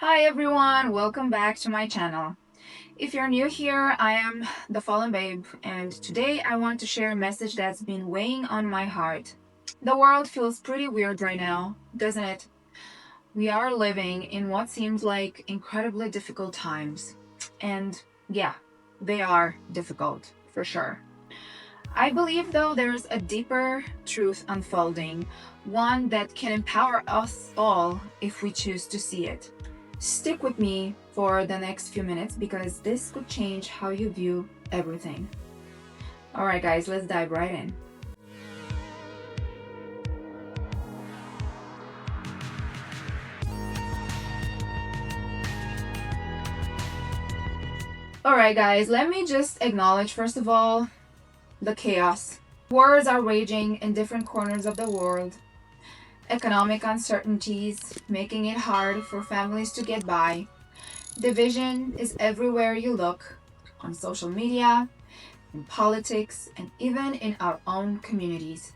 Hi everyone, welcome back to my channel. If you're new here, I am the Fallen Babe, and today I want to share a message that's been weighing on my heart. The world feels pretty weird right now, doesn't it? We are living in what seems like incredibly difficult times. And yeah, they are difficult, for sure. I believe, though, there's a deeper truth unfolding, one that can empower us all if we choose to see it. Stick with me for the next few minutes because this could change how you view everything. Alright, guys, let's dive right in. Alright, guys, let me just acknowledge, first of all, the chaos. Wars are raging in different corners of the world. Economic uncertainties making it hard for families to get by. Division is everywhere you look, on social media, in politics, and even in our own communities.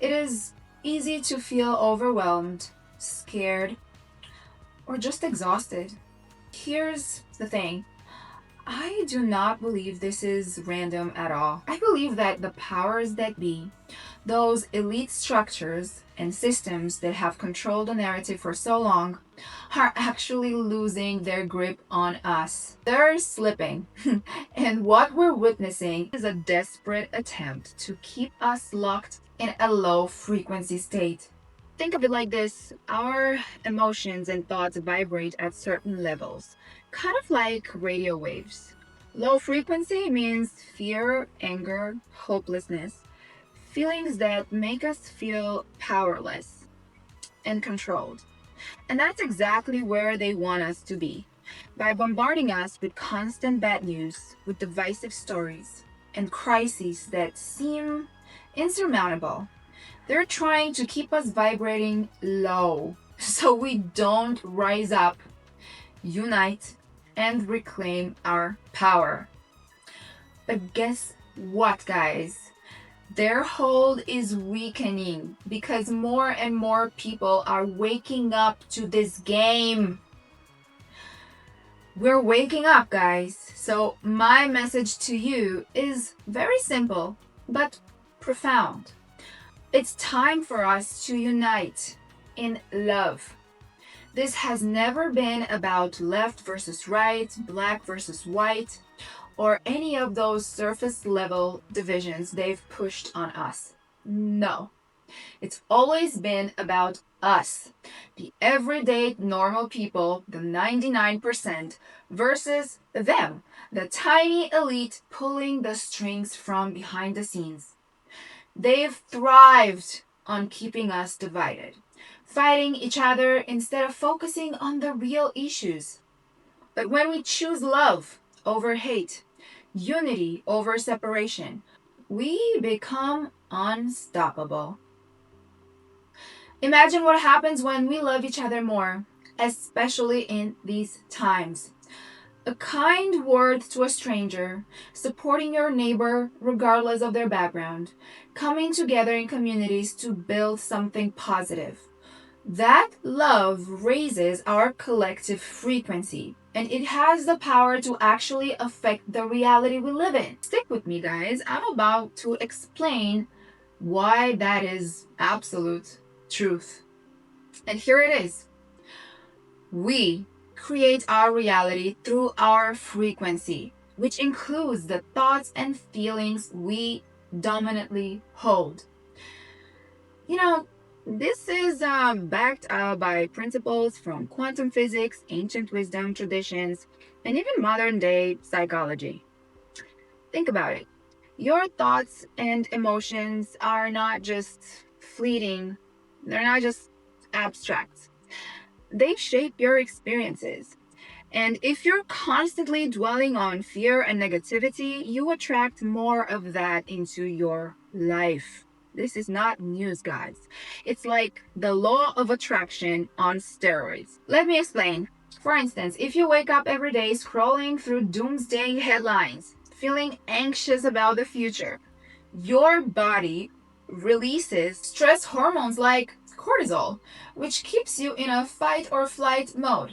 It is easy to feel overwhelmed, scared, or just exhausted. Here's the thing. I do not believe this is random at all. I believe that the powers that be, those elite structures and systems that have controlled the narrative for so long, are actually losing their grip on us. They're slipping. And what we're witnessing is a desperate attempt to keep us locked in a low frequency state. Think of it like this: our emotions and thoughts vibrate at certain levels, kind of like radio waves. Low frequency means fear, anger, hopelessness, feelings that make us feel powerless and controlled. And that's exactly where they want us to be, by bombarding us with constant bad news, with divisive stories, and crises that seem insurmountable. They're trying to keep us vibrating low so we don't rise up, unite, and reclaim our power. But guess what, guys? Their hold is weakening because more and more people are waking up to this game. We're waking up, guys. So, my message to you is very simple but profound. It's time for us to unite in love. This has never been about left versus right, black versus white, or any of those surface level divisions they've pushed on us. No. It's always been about us, the everyday normal people, the 99%, versus them, the tiny elite pulling the strings from behind the scenes. They've thrived on keeping us divided, fighting each other instead of focusing on the real issues. But when we choose love over hate, unity over separation, we become unstoppable. Imagine what happens when we love each other more, especially in these times. A kind word to a stranger, supporting your neighbor regardless of their background, coming together in communities to build something positive. That love raises our collective frequency, and it has the power to actually affect the reality we live in. Stick with me, guys. I'm about to explain why that is absolute truth. And here it is. We create our reality through our frequency, which includes the thoughts and feelings we dominantly hold. This is backed up by principles from quantum physics, ancient wisdom traditions, and even modern day psychology. Think about it. Your thoughts and emotions are not just fleeting, they're not just abstract. They shape your experiences. And if you're constantly dwelling on fear and negativity, you attract more of that into your life. This is not news, guys. It's like the law of attraction on steroids. Let me explain. For instance, if you wake up every day scrolling through doomsday headlines, feeling anxious about the future, your body releases stress hormones like cortisol, which keeps you in a fight or flight mode.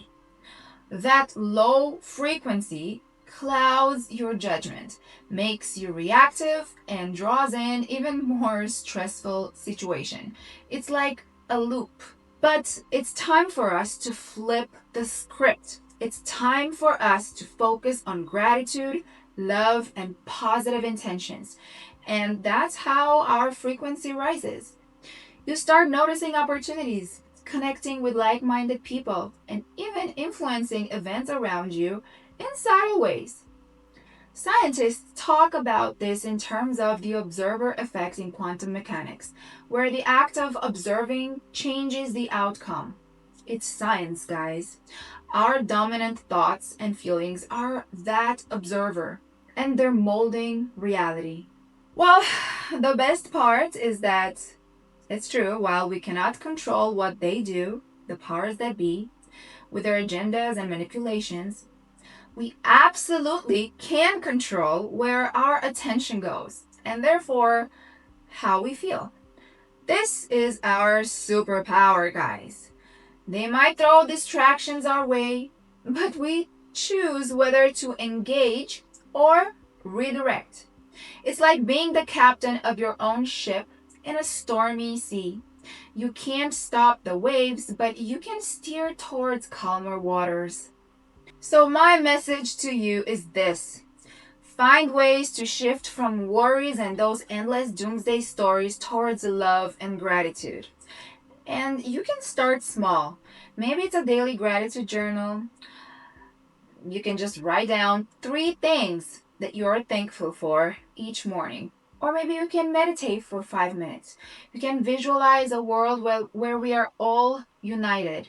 That low frequency clouds your judgment, makes you reactive, and draws in even more stressful situation. It's like a loop. But it's time for us to flip the script. It's time for us to focus on gratitude, love, and positive intentions. And that's how our frequency rises. You start noticing opportunities, connecting with like minded people, and even influencing events around you in subtle ways. Scientists talk about this in terms of the observer effect in quantum mechanics, where the act of observing changes the outcome. It's science, guys. Our dominant thoughts and feelings are that observer, and they're molding reality. Well, the best part is that it's true, while we cannot control what they do, the powers that be, with their agendas and manipulations, we absolutely can control where our attention goes, and therefore how we feel. This is our superpower, guys. They might throw distractions our way, but we choose whether to engage or redirect. It's like being the captain of your own ship in a stormy sea. You can't stop the waves, but you can steer towards calmer waters. So, my message to you is this: find ways to shift from worries and those endless doomsday stories towards love and gratitude. And you can start small. Maybe it's a daily gratitude journal. You can just write down 3 things that you're thankful for each morning. Or maybe you can meditate for 5 minutes. You can visualize a world where we are all united.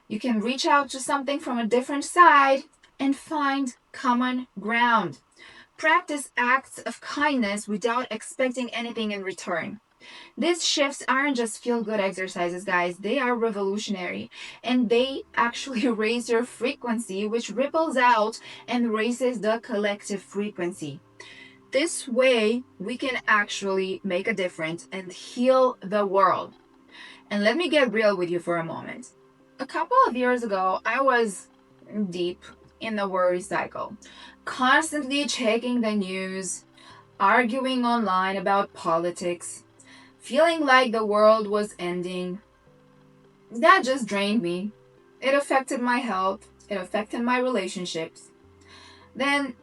You can reach out to something from a different side and find common ground. Practice acts of kindness without expecting anything in return. These shifts aren't just feel good exercises, guys. They are revolutionary and they actually raise your frequency, which ripples out and raises the collective frequency. This way, we can actually make a difference and heal the world. And let me get real with you for a moment. A couple of years ago, I was deep in the worry cycle, constantly checking the news, arguing online about politics, feeling like the world was ending. That just drained me. It affected my health, it affected my relationships. Then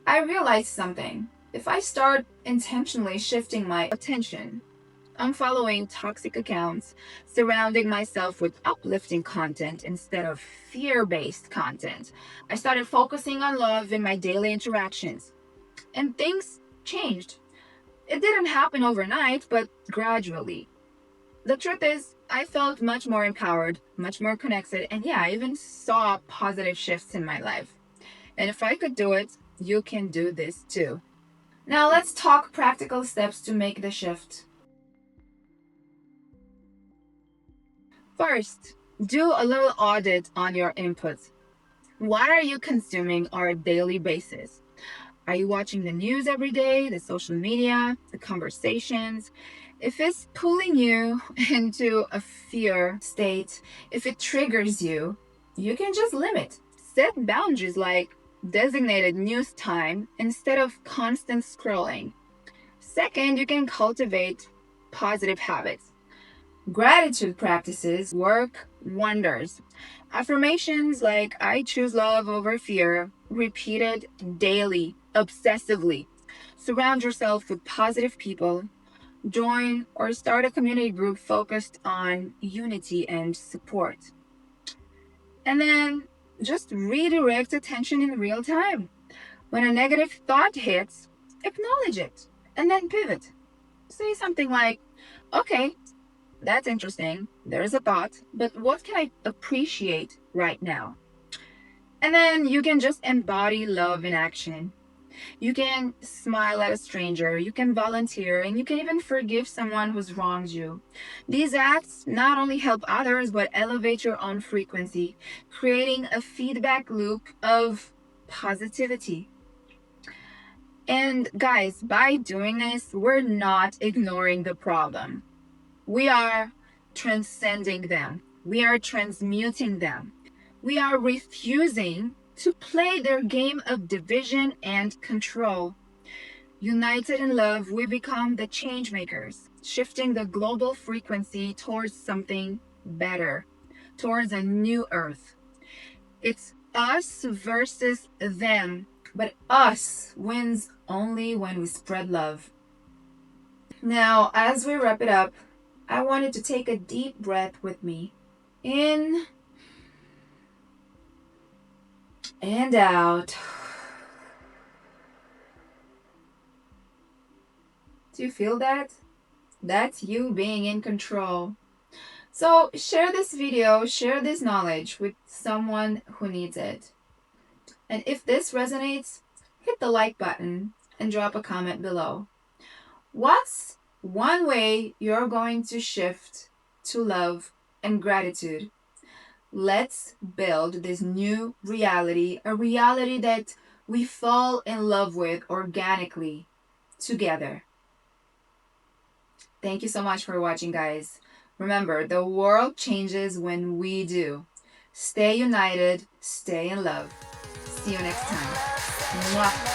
I realized something. If I start intentionally shifting my attention, unfollowing toxic accounts, surrounding myself with uplifting content instead of fear based content, I started focusing on love in my daily interactions. And things changed. It didn't happen overnight, but gradually. The truth is, I felt much more empowered, much more connected, and yeah, I even saw positive shifts in my life. And if I could do it, you can do this too. Now let's talk practical steps to make the shift. First, do a little audit on your inputs. What are you consuming on a daily basis? Are you watching the news every day, the social media, the conversations? If it's pulling you into a fear state, if it triggers you, you can just limit. Set boundaries like designated news time instead of constant scrolling. Second, you can cultivate positive habits. Gratitude practices work wonders. Affirmations like I choose love over fear, repeated daily, obsessively. Surround yourself with positive people. Join or start a community group focused on unity and support. And then just redirect attention in real time. When a negative thought hits, acknowledge it and then pivot. Say something like, okay, that's interesting. There's a thought, but what can I appreciate right now? And then you can just embody love in action. You can smile at a stranger, you can volunteer, and you can even forgive someone who's wronged you. These acts not only help others, but elevate your own frequency, creating a feedback loop of positivity. And guys, by doing this, we're not ignoring the problem. We are transcending them. We are transmuting them. We are refusing to play their game of division and control. United in love, we become the change makers, shifting the global frequency towards something better, towards a new earth. It's us versus them, but us wins only when we spread love. Now, as we wrap it up, I wanted to take a deep breath with me. In and out. Do you feel that? That's you being in control. So share this video, share this knowledge with someone who needs it. And if this resonates, hit the like button and drop a comment below. What's one way you're going to shift to love and gratitude? Let's build this new reality, a reality that we fall in love with organically together. Thank you so much for watching, guys. Remember, the world changes when we do. Stay united, stay in love. See you next time. Mwah.